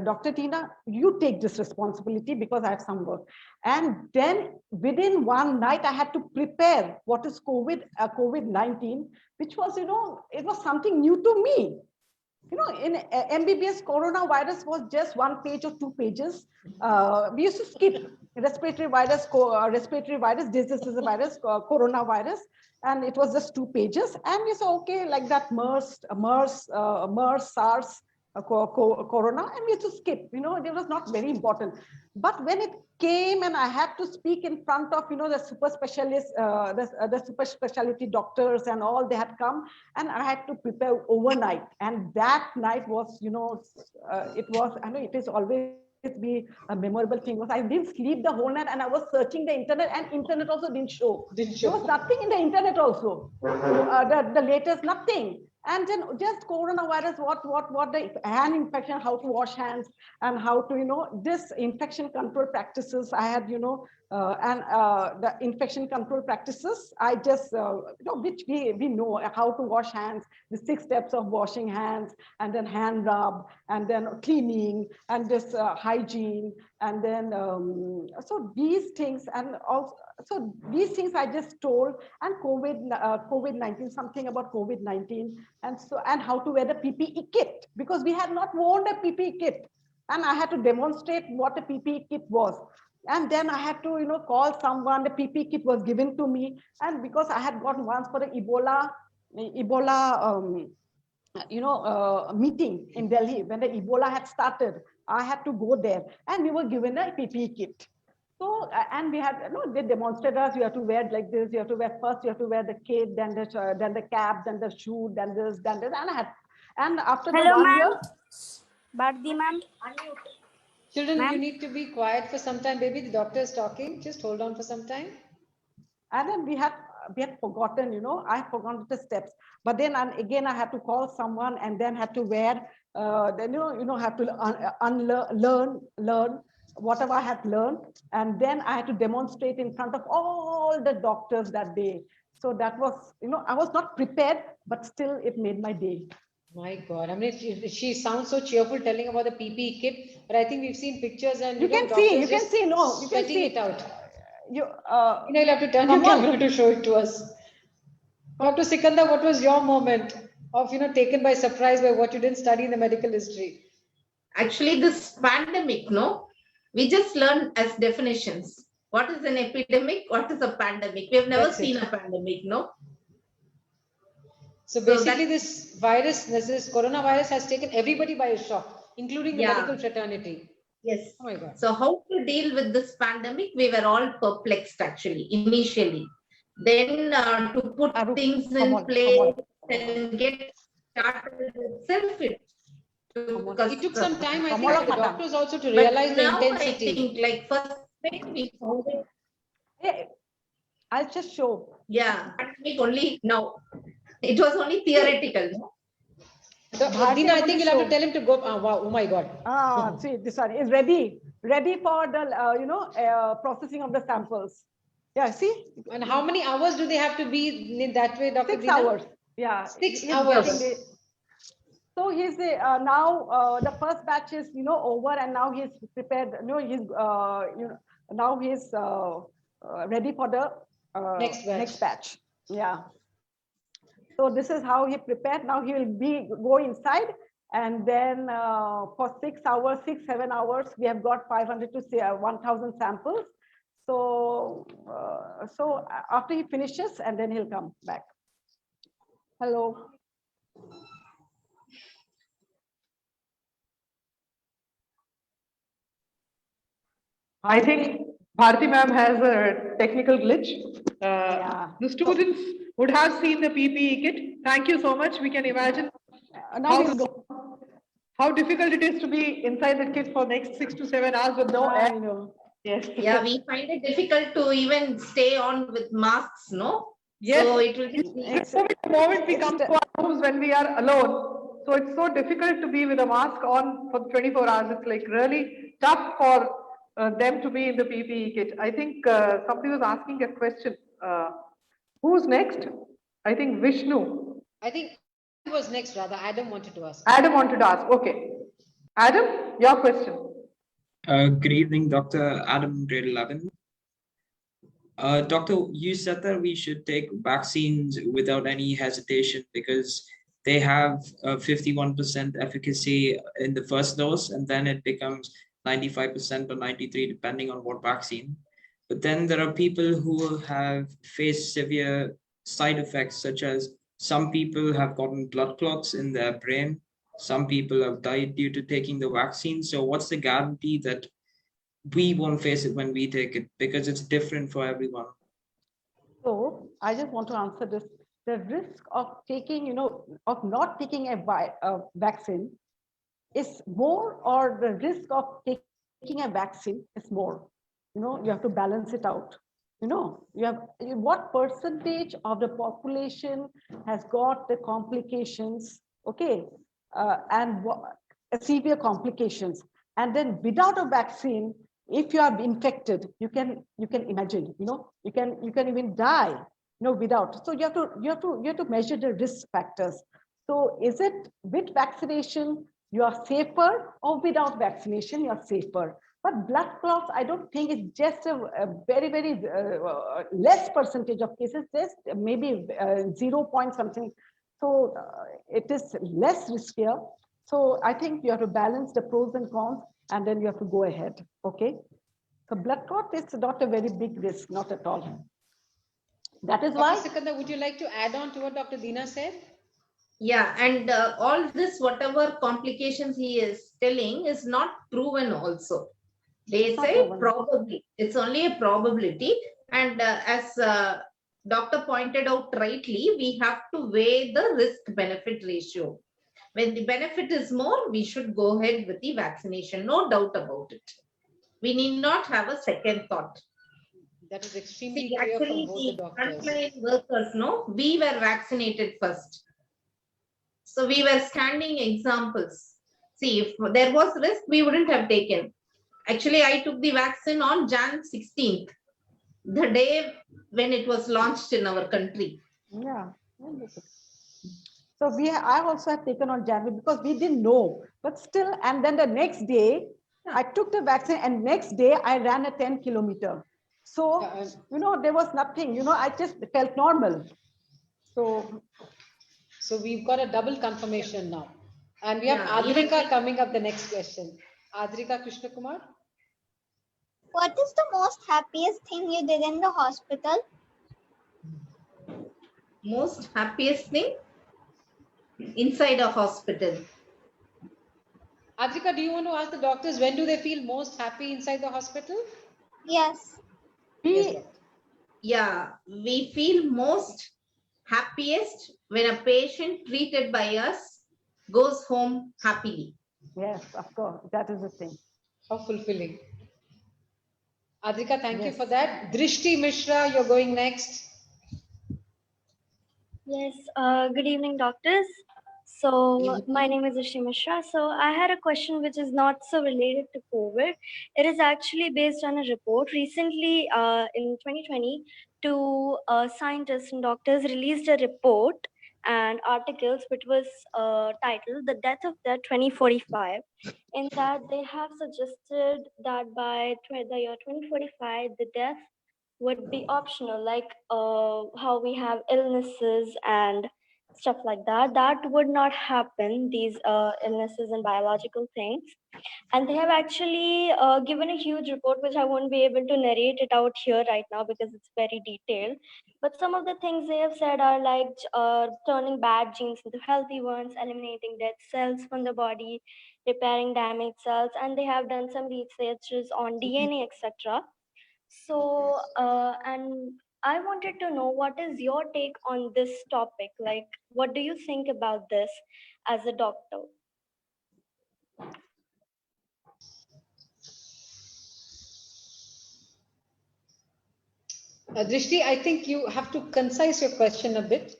Dr. Tina, you take this responsibility because I have some work. And then within one night, I had to prepare what is COVID-19, which was, it was something new to me. In MBBS, coronavirus was just 1 page or 2 pages. We used to skip respiratory virus, disease is a virus, coronavirus, and it was just 2 pages. And we said, okay, like that MERS, SARS, corona, and we used to skip. It was not very important. But when it came and I had to speak in front of, the super specialists, the super specialty doctors and all, they had come, and I had to prepare overnight. And that night was, it is always be a memorable thing. Was I didn't sleep the whole night, and I was searching the internet, and internet also didn't show. There was nothing in the internet also. The latest, nothing. And then just coronavirus, what the hand infection, how to wash hands, and how to, this infection control practices I had, the infection control practices, I just, which we know how to wash hands, the 6 steps of washing hands, and then hand rub, and then cleaning, and this hygiene, and then, so these things, and also, so these things I just told, and COVID-19, something about COVID-19, and how to wear the PPE kit, because we had not worn a PPE kit, and I had to demonstrate what a PPE kit was. And then I had to, call someone. The PPE kit was given to me, and because I had gone once for the Ebola meeting in Delhi when the Ebola had started, I had to go there, and we were given a PPE kit. So, and we had, they demonstrated us, you have to wear like this, you have to wear first, you have to wear the kit, then the cap, then the shoe, then this, and and after the 1 year. Bharti ma'am. Children, you need to be quiet for some time, baby. The doctor is talking. Just hold on for some time. And then we had forgotten, I had forgotten the steps. But then again, I had to call someone, and then had to wear, then, have to learn whatever I had learned. And then I had to demonstrate in front of all the doctors that day. So that was, I was not prepared, but still it made my day. My God, I mean, she sounds so cheerful telling about the PPE kit, but I think we've seen pictures and you can see, you can see it out. You'll have to turn your camera to show it to us. Dr. Sikandar, what was your moment of, taken by surprise by what you didn't study in the medical history? Actually, this pandemic, we just learn as definitions. What is an epidemic? What is a pandemic? We have never seen a pandemic, So So basically this coronavirus has taken everybody by a shock, including the Yeah. medical fraternity. Yes. Oh my God. So how to deal with this pandemic? We were all perplexed actually initially. Then to put Arup, things come in on, place and get started itself, it took us It took some time, I Come think, on, for the madam. doctors also to But realize the now I intensity. think like first week we found it. Hey, I'll just show. Yeah, pandemic only now. It was only theoretical. No? Bharti, Dina, I I want think to you'll have to show. tell him to go. Wow, oh my God. See, this one is ready for the processing of the samples. Yeah, see, And how many hours do they have to be in that way, Dr. 6 Dina? hours. Yeah, 6 he's hours. getting the- So he's now the first batch is over, and now he's prepared. Now he's ready for the Next batch. Yeah. So this is how he prepared. Now he will go inside, and then for 6 hours, 7 hours, we have got 500 to 1,000 samples. So after he finishes, and then he'll come back. Hello. I think Bharti ma'am has a technical glitch. Yeah. The students would have seen the PPE kit. Thank you so much. We can imagine Now he'll go. how difficult it is to be inside the kit for next 6 to 7 hours with no I air. know. Yes. Yeah, we find it difficult to even stay on with masks, no? Yes. So it will be. It's- The moment we it's come the- to our rooms when we are alone, so it's so difficult to be with a mask on for 24 hours. It's like really tough for them to be in the PPE kit. I think somebody was asking a question. Who's next? I think Vishnu. I think it was next, rather. Adam wanted to ask. Adam wanted to ask. Okay. Adam, your question. Good evening, Dr. Adam, grade 11. Doctor, you said that we should take vaccines without any hesitation because they have 51% efficacy in the first dose, and then it becomes 95% or 93%, depending on what vaccine. But then there are people who have faced severe side effects, such as some people have gotten blood clots in their brain. Some people have died due to taking the vaccine. So what's the guarantee that we won't face it when we take it, because it's different for everyone? So I just want to answer this. The risk of taking, of not taking a vaccine is more, or the risk of taking a vaccine is more. You have to balance it out. You have what percentage of the population has got the complications, okay, and severe complications. And then without a vaccine, if you are infected, you can imagine, you can even die, without. So you have to measure the risk factors. So is it with vaccination you are safer, or without vaccination you are safer? But blood clots, I don't think it's just a very, very less percentage of cases, just maybe 0 point something. So it is less riskier. So I think you have to balance the pros and cons, and then you have to go ahead. Okay. So blood clot is not a very big risk, not at all. That is why. Dr. Sikandar, would you like to add on to what Dr. Dina said? Yeah, and all this, whatever complications he is telling, is not proven also. They say probably, it's only a probability. And as doctor pointed out rightly, we have to weigh the risk-benefit ratio. When the benefit is more, we should go ahead with the vaccination, no doubt about it. We need not have a second thought. That is extremely See, clear actually, from both the doctors. frontline workers, no, we were vaccinated first. So we were standing examples. See, if there was risk, we wouldn't have taken. Actually, I took the vaccine on Jan 16th, the day when it was launched in our country. Yeah. So I also have taken on January because we didn't know, but still, and then the next day, I took the vaccine, and next day I ran a 10 kilometer. So, there was nothing, I just felt normal. So we've got a double confirmation now. And we have Adrika coming up the next question. Adrika Krishna Kumar. What is the most happiest thing you did in the hospital? Most happiest thing? inside a hospital. Adrika, do you want to ask the doctors when do they feel most happy inside the hospital? Yes. Yes, doctor. Yeah, we feel most happiest when a patient treated by us goes home happily. Yes, of course. That is the thing. How fulfilling. Adrika, thank you Yes. for that. Drishti Mishra, you're going next. Yes, good evening, doctors. So, my name is Ishi Mishra. So, I had a question which is not so related to COVID. It is actually based on a report. Recently, in 2020, two scientists and doctors released a report and articles which was titled The Death of the 2045. In that, they have suggested that by the year 2045, the death would be optional, like how we have illnesses and stuff like that. That would not happen, these illnesses and biological things. And they have actually given a huge report, which I won't be able to narrate it out here right now because it's very detailed. But some of the things they have said are like turning bad genes into healthy ones, eliminating dead cells from the body, repairing damaged cells, and they have done some researches on DNA, etc. So, and I wanted to know what is your take on this topic? Like, what do you think about this as a doctor? Drishti, I think you have to concise your question a bit.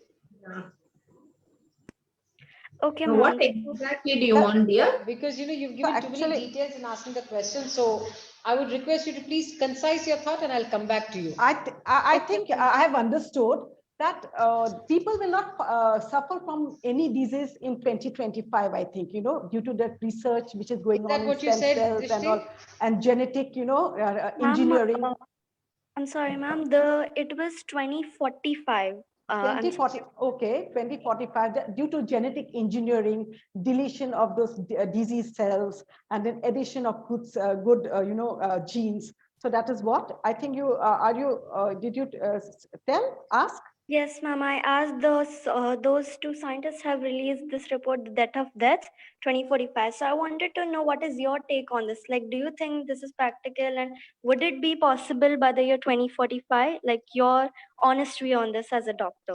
Okay, So ma'am. what exactly do you want, dear? Because you've given too many details in asking the question. So I would request you to please concise your thought and I'll come back to you. I think I have understood that people will not suffer from any disease in 2025, I think, due to the research which is going on in stem cells and all, and genetic, engineering. I'm sorry, ma'am. It was 2045. 2040, okay, 2045, due to genetic engineering, deletion of those disease cells, and then addition of good genes. So that is what I think you did you ask? Yes, ma'am. I asked those two scientists have released this report, The Death of Death 2045. So I wanted to know what is your take on this? Like, do you think this is practical and would it be possible by the year 2045? Like your honest view on this as a doctor.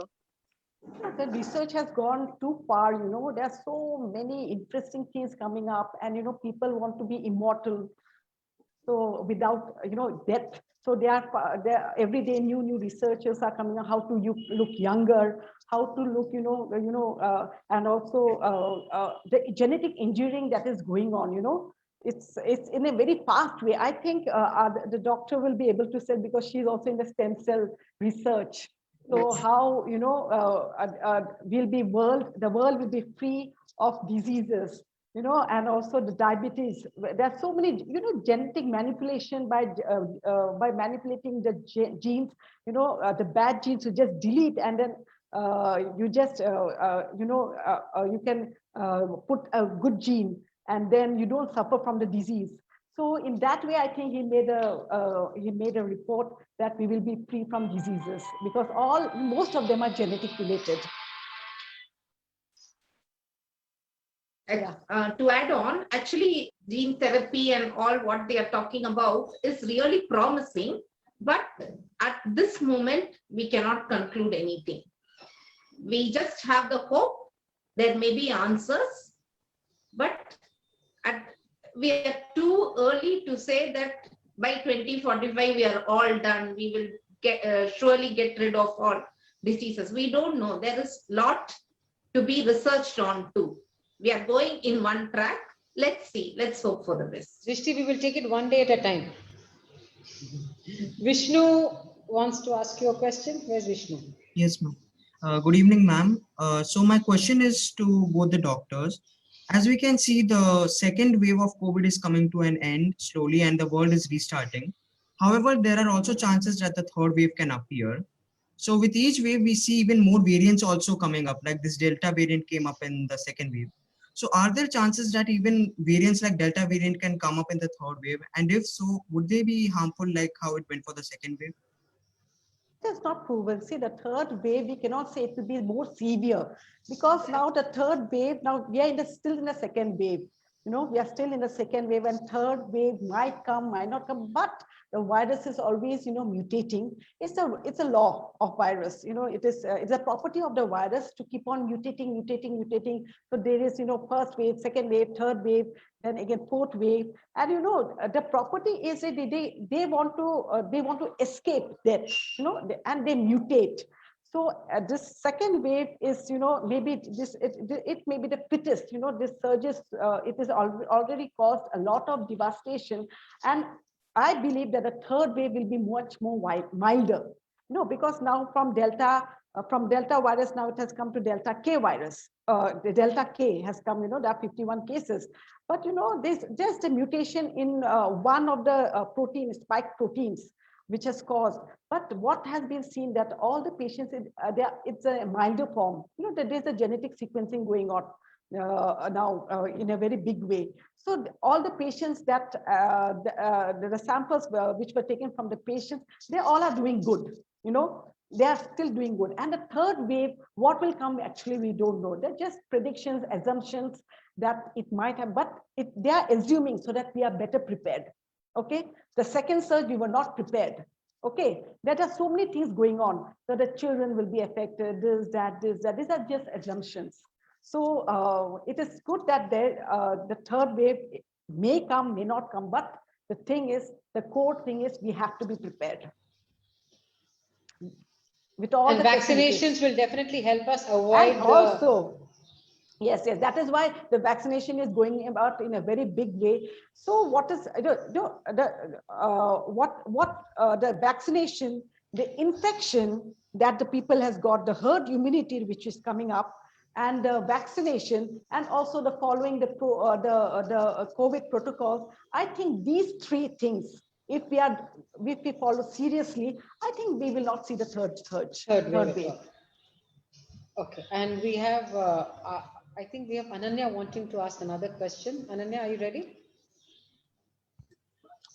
The research has gone too far, there are so many interesting things coming up and, people want to be immortal. So without, death. So they are every day new researchers are coming out how to look younger, how to look, and also the genetic engineering that is going on, it's in a very fast way. I think the doctor will be able to say, because she's also in the stem cell research. So how, the world will be free of diseases, and also the diabetes. There are so many, genetic manipulation by manipulating the genes, the bad genes you just delete, and then you just, you can put a good gene, and then you don't suffer from the disease. So in that way, I think he made a report that we will be free from diseases, because most of them are genetic related. To add on, actually, gene therapy and all what they are talking about is really promising, but at this moment, we cannot conclude anything. We just have the hope there may be answers, but we are too early to say that by 2045 we are all done. We will surely get rid of all diseases. We don't know. There is a lot to be researched on too. We are going in one track. Let's see. Let's hope for the best. Drishti, we will take it one day at a time. Vishnu wants to ask you a question. Where's Vishnu? Yes, ma'am. Good evening, ma'am. So my question is to both the doctors. As we can see, the second wave of COVID is coming to an end slowly and the world is restarting. However, there are also chances that the third wave can appear. So with each wave, we see even more variants also coming up, like this Delta variant came up in the second wave. So are there chances that even variants like Delta variant can come up in the third wave? And if so, would they be harmful like how it went for the second wave? It is not proven. See, the third wave, we cannot say it will be more severe, because now the third wave, now we are still in the second wave. You know, we are still in the second wave, and third wave might come, might not come, but the virus is always, you know, mutating. It's a law of virus. You know, it's a property of the virus to keep on mutating. So there is, you know, first wave, second wave, third wave, then again fourth wave, and you know, the property is that they want to escape death, you know, and they mutate. So this second wave is, you know, maybe it may be the fittest, you know, this surges, it has already caused a lot of devastation. And I believe that the third wave will be much more milder, you know, because now from Delta virus, now it has come to Delta K virus. The Delta K has come, you know, there are 51 cases. But, you know, there's just a mutation in one of the spike proteins, which has caused. But what has been seen that all the patients, it's a milder form. You know, there's a genetic sequencing going on now in a very big way. So all the patients that the samples which were taken from the patients, they all are doing good. You know, they are still doing good. And the third wave, what will come, actually, we don't know. They're just predictions, assumptions that it might have, but they are assuming so that we are better prepared. Okay, the second surge, we were not prepared. Okay, there are so many things going on. So the children will be affected, this, that. These are just assumptions. So it is good that the third wave may come, may not come, but the thing is, the core thing is, we have to be prepared. With all the vaccinations will definitely help us avoid. And also, yes, that is why the vaccination is going about in a very big way. So what is the vaccination, the infection that the people has got, the herd immunity which is coming up, and the vaccination, and also the following the COVID protocols. I think these three things, if we follow seriously, I think we will not see the third wave. Okay, and we have. I think we have Ananya wanting to ask another question. Ananya, are you ready?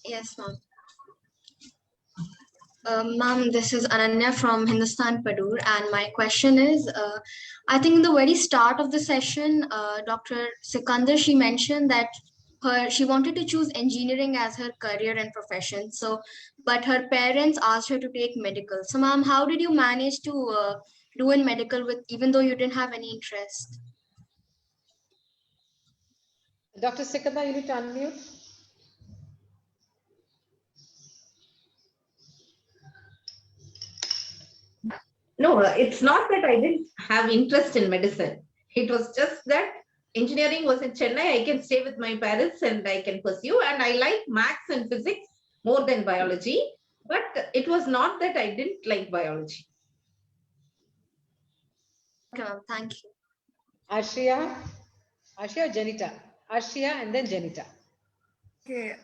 Yes, ma'am. Ma'am, this is Ananya from Hindustan Padur, and my question is, I think in the very start of the session, Dr. Sikandar, she mentioned that she wanted to choose engineering as her career and profession. So, but her parents asked her to take medical. So, ma'am, how did you manage to do in medical even though you didn't have any interest? Dr. Sikandar, you need to unmute. No, it's not that I didn't have interest in medicine. It was just that engineering was in Chennai. I can stay with my parents and I can pursue. And I like maths and physics more than biology. But it was not that I didn't like biology. Okay, thank you. Arshia or Janita? Arshia and then Janita. Okay,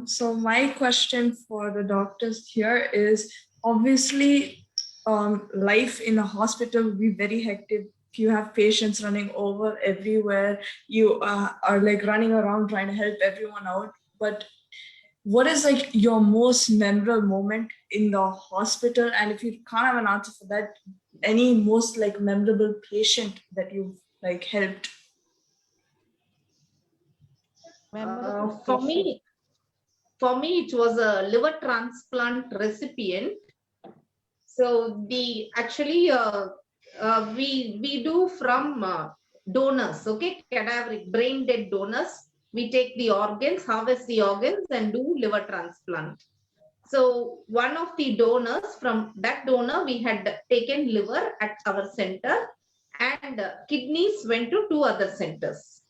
so my question for the doctors here is, obviously, life in a hospital will be very hectic. You have patients running over everywhere. You are like running around trying to help everyone out. But what is like your most memorable moment in the hospital? And if you can't have an answer for that, any most like memorable patient that you've like helped? For me, it was a liver transplant recipient. So we actually we do from donors, okay, cadaveric, brain dead donors. We take the organs, harvest the organs, and do liver transplant. So one of the donors, from that donor, we had taken liver at our center, and kidneys went to 2 other centers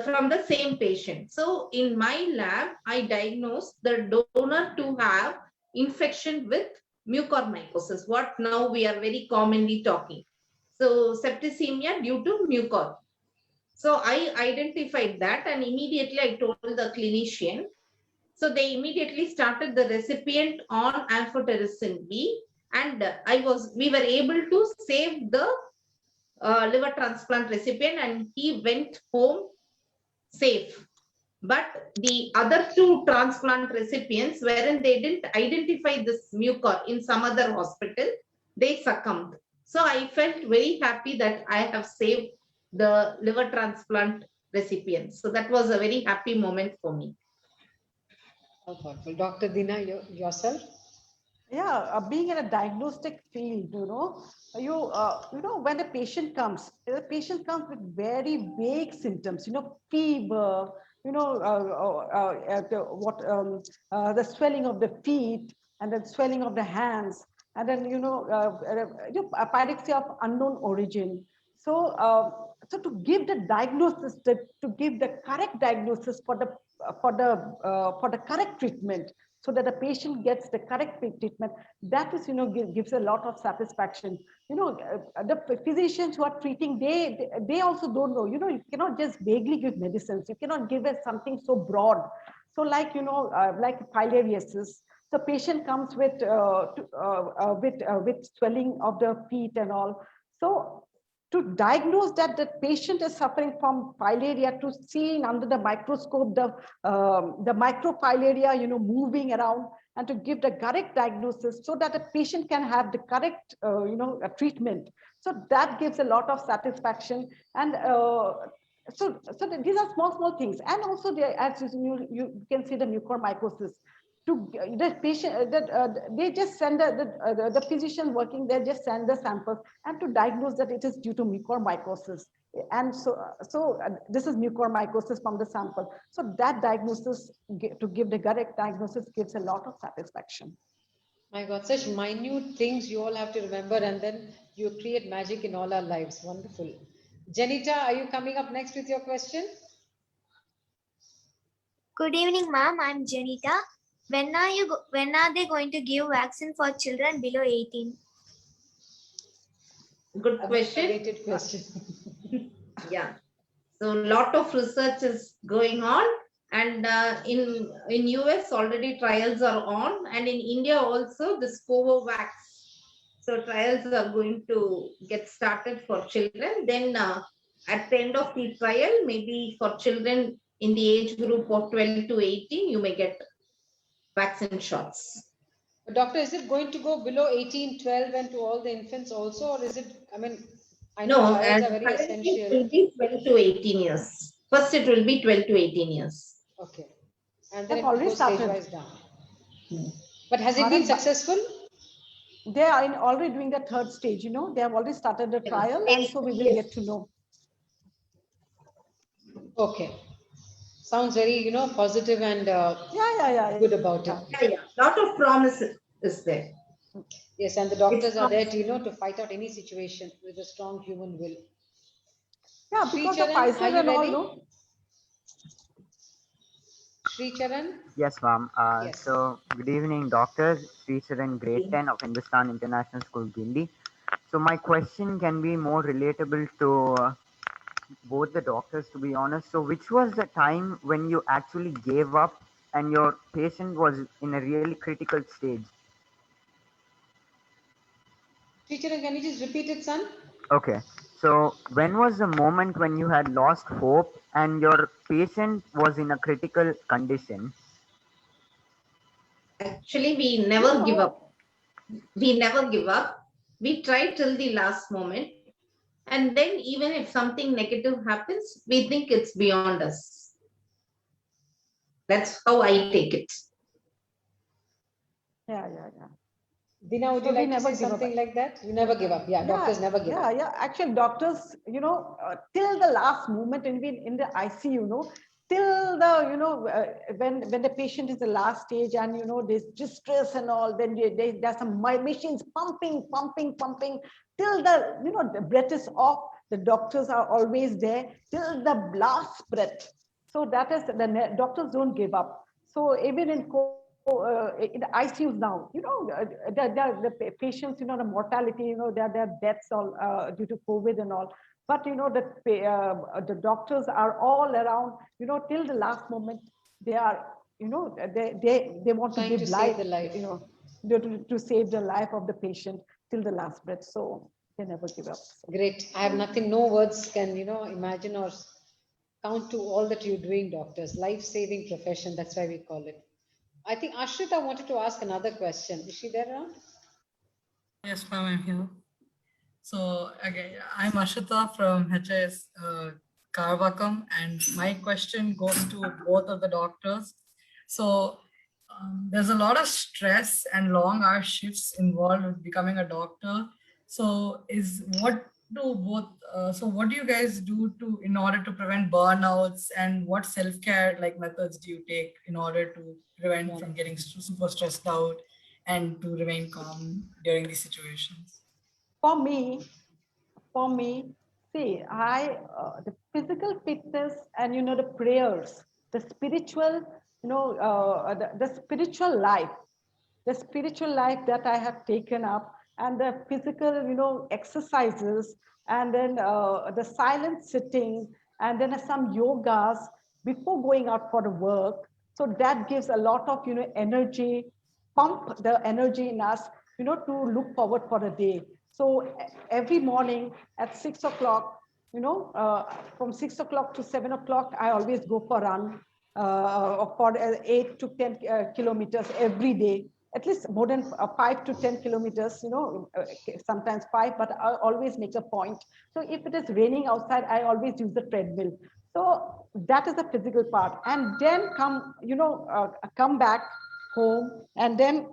from the same patient. So in my lab, I diagnosed the donor to have infection with mucormycosis, what now we are very commonly talking. So septicemia due to mucor. So I identified that, and immediately I told the clinician. So they immediately started the recipient on amphotericin B, and we were able to save the liver transplant recipient, and he went home safe. But the other two transplant recipients, wherein they didn't identify this mucor in some other hospital, they succumbed. So I felt very happy that I have saved the liver transplant recipients. So that was a very happy moment for me. How thoughtful. Dr. Dina, yourself? Yeah, being in a diagnostic field, when a patient comes with very vague symptoms, fever, the swelling of the feet and then swelling of the hands, and then pyrexia of unknown origin. So, so to give the diagnosis, to give the correct diagnosis for the correct treatment, so that the patient gets the correct treatment, that is, gives a lot of satisfaction. The physicians who are treating, they also don't know, you cannot just vaguely give medicines. You cannot give us something so broad. So like, like filariasis, the patient comes with swelling of the feet and all. So to diagnose that the patient is suffering from filaria, to see under the microscope the microfilaria, moving around, and to give the correct diagnosis so that the patient can have the correct, treatment. So that gives a lot of satisfaction. And so these are small things. And also, as you can see the mucormycosis. To the patient, they just send the physician working there just send the samples and to diagnose that it is due to mucormycosis. And so this is mucormycosis from the sample. So that diagnosis, to give the correct diagnosis, gives a lot of satisfaction. My God, such minute things you all have to remember, and then you create magic in all our lives. Wonderful. Janita, are you coming up next with your question? Good evening, ma'am. I'm Janita. When are they going to give vaccine for children below 18? Good question. Related question. Yeah. So a lot of research is going on, and in US already trials are on, and in India also this Covovax. So trials are going to get started for children. Then at the end of the trial, maybe for children in the age group of 12 to 18, you may get vaccine shots. But doctor, is it going to go below 18, 12 and to all the infants also, or is it, I know trials are very essential. It will be 12 to 18 years. First, it will be 12 to 18 years. Okay. And then it will go stage-wise down. But has it been successful? They are already doing the third stage, they have already started the trial, and so we will get to know. Okay. Sounds very, positive and good about it. Yeah. Lot of promise is there. Yes, and the doctors are there to, to fight out any situation with a strong human will. Yeah, because of Pfizer and all, no? Sri Charan? Yes, ma'am. Yes. So, good evening, doctors. Sri Charan, grade 10 of Hindustan International School, Guindy. So, my question can be more relatable to both the doctors, to be honest. So, which was the time when you actually gave up and your patient was in a really critical stage? Sri Charan, can you just repeat it, son? Okay. So, when was the moment when you had lost hope and your patient was in a critical condition? Actually, we never give up. We never give up. We try till the last moment. And then even if something negative happens, we think it's beyond us. That's how I take it. Yeah. Dina, would you like to say something like that? You never give up. Yeah, doctors never give up. Yeah. Actually, doctors, till the last moment in the ICU, till the, when the patient is the last stage and, there's distress and all, then there's some machines pumping, till the, the breath is off. The doctors are always there till the last breath. So that is, the doctors don't give up. So even in the ICUs now, the patients, the mortality, their deaths all due to COVID and all. But the doctors are all around, till the last moment. They are, they want to give life, save the life. To save the life of the patient till the last breath. So they never give up. Great. I have nothing, no words can, imagine or count to all that you're doing, doctors. Life-saving profession, that's why we call it. I think Ashrita wanted to ask another question. Is she there around? Yes, ma'am, I'm here. So again, I'm Ashita from HIS Karvakam, and my question goes to both of the doctors. So there's a lot of stress and long hour shifts involved with becoming a doctor. So what do you guys do in order to prevent burnouts, and what self-care like methods do you take in order to prevent from getting super stressed out and to remain calm during these situations? For me, see, the physical fitness and the prayers, the spiritual, the spiritual life, that I have taken up, and the physical, exercises, and then the silent sitting, and then some yogas before going out for the work. So that gives a lot of energy, pump the energy in us, to look forward for the day. So every morning at 6 o'clock, from 6 o'clock to 7 o'clock, I always go for a run for 8 to 10 kilometers every day, at least more than 5 to 10 kilometers, sometimes 5, but I always make a point. So if it is raining outside, I always use the treadmill. So that is the physical part. And then come back home, and then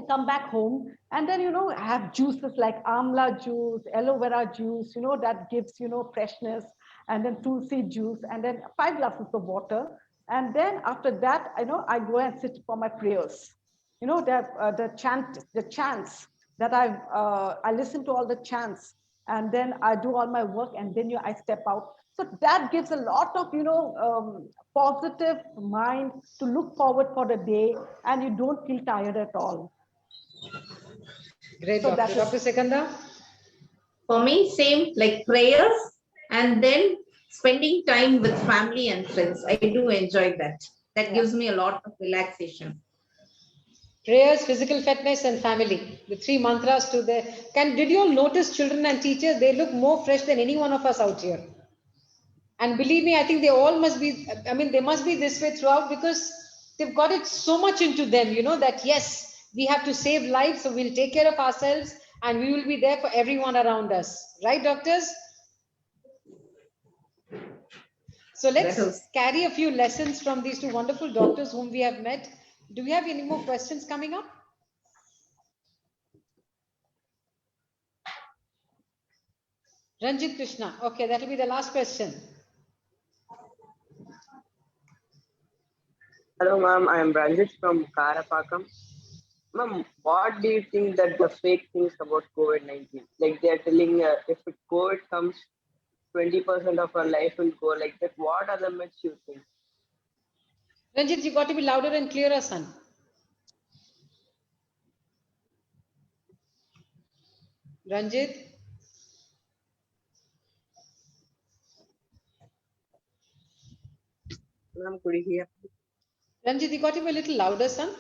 come back home, and then have juices like amla juice, aloe vera juice, that gives freshness, and then tulsi juice, and then 5 glasses of water. And then after that, I go and sit for my prayers, the chants that I listen to all the chants, and then I do all my work, and then I step out. So that gives a lot of positive mind to look forward for the day, and you don't feel tired at all. Great, so Dr. Sikandar? For me, same, like prayers, and then spending time with family and friends. I do enjoy that. That gives me a lot of relaxation. Prayers, physical fitness, and family. The 3 mantras to the. Did you all notice children and teachers? They look more fresh than any one of us out here. And believe me, I think they all must be, they must be this way throughout, because they've got it so much into them, that yes, we have to save lives, so we'll take care of ourselves, and we will be there for everyone around us. Right, doctors? So let's carry a few lessons from these 2 wonderful doctors whom we have met. Do we have any more questions coming up? Ranjit Krishna. Okay, that will be the last question. Hello, ma'am. I am Ranjit from Karapakam. Ma'am, what do you think that the fake things about COVID-19? Like they are telling if COVID comes, 20% of our life will go like that. What are the myths you think? Ranjit, you got to be louder and clearer, son. Ranjit? Ma'am, could you hear me? Ranjit, you got to be a little louder, son.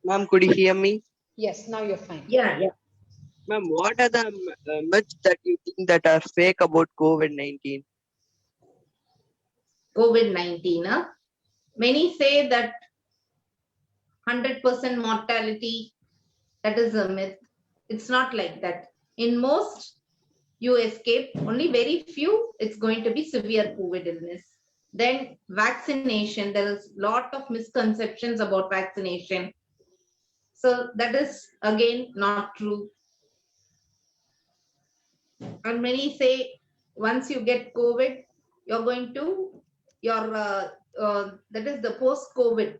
Ma'am, could you hear me? Yes, now you're fine. Yeah. Ma'am, what are the myths that you think that are fake about COVID-19? COVID-19, huh? Many say that 100% mortality, that is a myth. It's not like that. In most, you escape. Only very few, it's going to be severe COVID illness. Then vaccination, there is a lot of misconceptions about vaccination. So that is again not true. And many say once you get COVID, you're going to, that is the post-COVID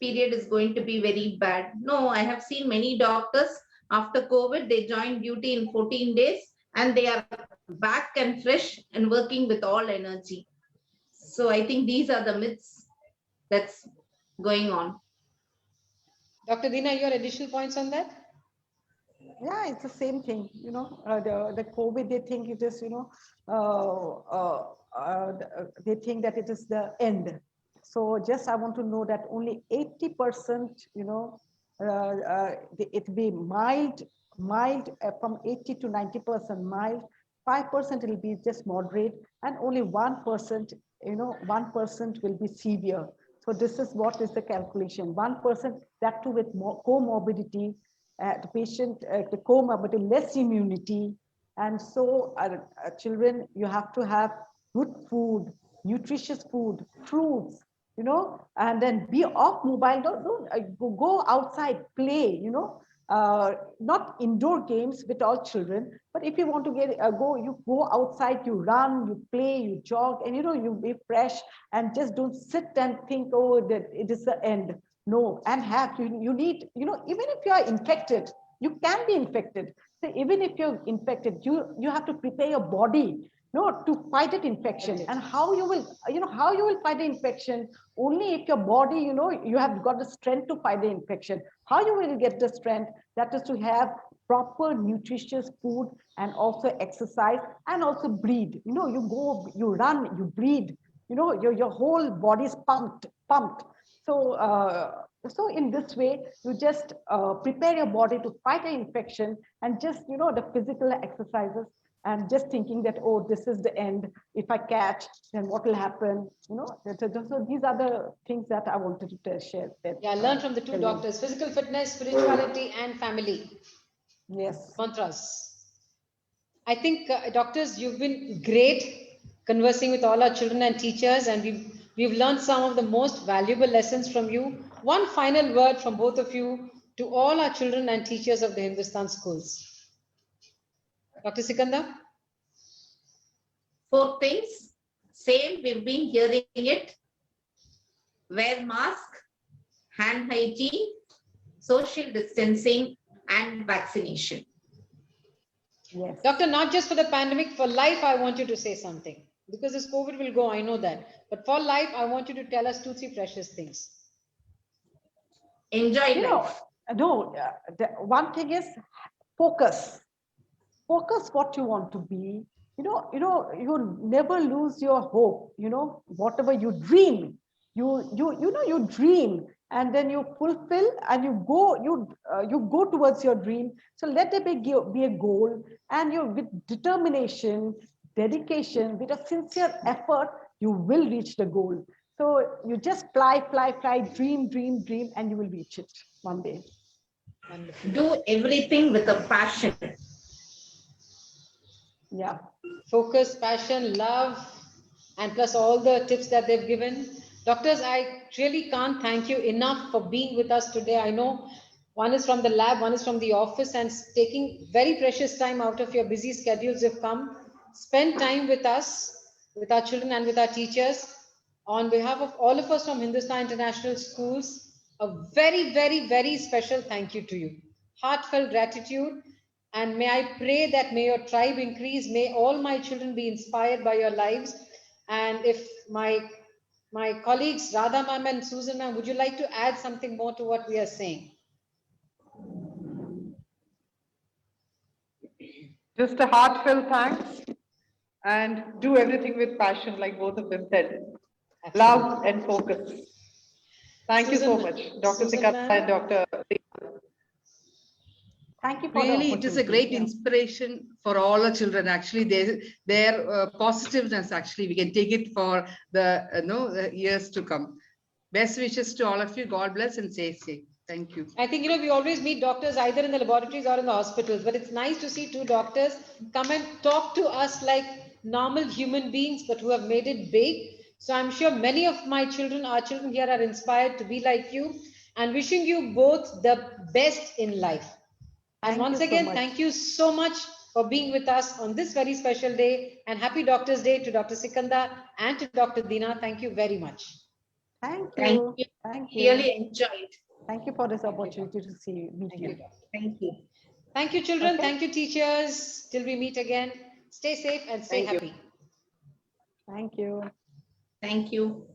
period is going to be very bad. No, I have seen many doctors after COVID, they join duty in 14 days and they are back and fresh and working with all energy. So I think these are the myths that's going on. Dr. Deena, your additional points on that? Yeah, it's the same thing, the COVID, they think it is, they think that it is the end. So just I want to know that only 80%, it be mild from 80 to 90% mild, 5% will be just moderate, and only 1%, 1% will be severe. So this is what is the calculation. 1%, that too with more comorbidity, the patient, the comorbidity, less immunity. And so children, you have to have good food, nutritious food, fruits, and then be off mobile. Don't go outside, play, not indoor games with all children, but if you want to you go outside, you run, you play, you jog, and you be fresh, and just don't sit and think, oh, that it is the end. No, and you need, even if you are infected, you can be infected. So even if you're infected, you have to prepare your body to fight that infection. And how you will fight the infection? Only if your body, you have got the strength to fight the infection. How you will get the strength? That is to have proper nutritious food, and also exercise, and also breathe. You go, you run, you breathe. Your whole body is pumped. So in this way, you just prepare your body to fight the infection, and just the physical exercises, and just thinking that, oh, this is the end. If I catch, then what will happen? So these are the things that I wanted to share. Yeah, learn from the two doctors: physical fitness, spirituality, and family. Yes. Mantras. I think doctors, you've been great conversing with all our children and teachers, and we've learned some of the most valuable lessons from you. One final word from both of you to all our children and teachers of the Hindustan schools. Dr. Sikandar? 4 things. Same, we've been hearing it. Wear mask, hand hygiene, social distancing, and vaccination. Yes. Doctor, not just for the pandemic, for life, I want you to say something. Because this COVID will go, I know that. But for life, I want you to tell us 2-3 precious things. Enjoy life. One thing is focus. Focus what you want to be. You never lose your hope. Whatever you dream, you dream, and then you fulfill, and you go towards your dream. So let it be a goal, and with determination, dedication, with a sincere effort, you will reach the goal. So you just fly, dream, and you will reach it one day. Wonderful. Do everything with a passion. Yeah. Focus, passion, love, and plus all the tips that they've given. Doctors, I really can't thank you enough for being with us today. I know one is from the lab, one is from the office, and taking very precious time out of your busy schedules have come. Spend time with us, with our children and with our teachers. On behalf of all of us from Hindustan International Schools, a very, very, very special thank you to you. Heartfelt gratitude. And may I pray that may your tribe increase, may all my children be inspired by your lives. And if my colleagues, Radha ma'am and Susan ma'am, would you like to add something more to what we are saying? Just a heartfelt thanks, and do everything with passion, like both of them said. Absolutely. Love and focus. Thank you so Susan, much, Dr. Susan Sikandar ma'am. and Dr. Thank you for Really, the it is a great inspiration for all the children. Actually, their positiveness. Actually, we can take it for the years to come. Best wishes to all of you. God bless and stay safe. Thank you. I think, we always meet doctors either in the laboratories or in the hospitals, but it's nice to see 2 doctors come and talk to us like normal human beings, but who have made it big. So I'm sure many of our children here are inspired to be like you, and wishing you both the best in life. And once again, thank you so much for being with us on this very special day, and happy Doctor's Day to Dr. Sikandar and to Dr. Deena. Thank you very much. Thank Thank you. you. Thank you. Really enjoyed. Thank you for this opportunity to meet you. Thank you. Thank you, children. Okay. Thank you, teachers. Till we meet again. Stay safe and stay Thank you. happy. Thank you. Thank you.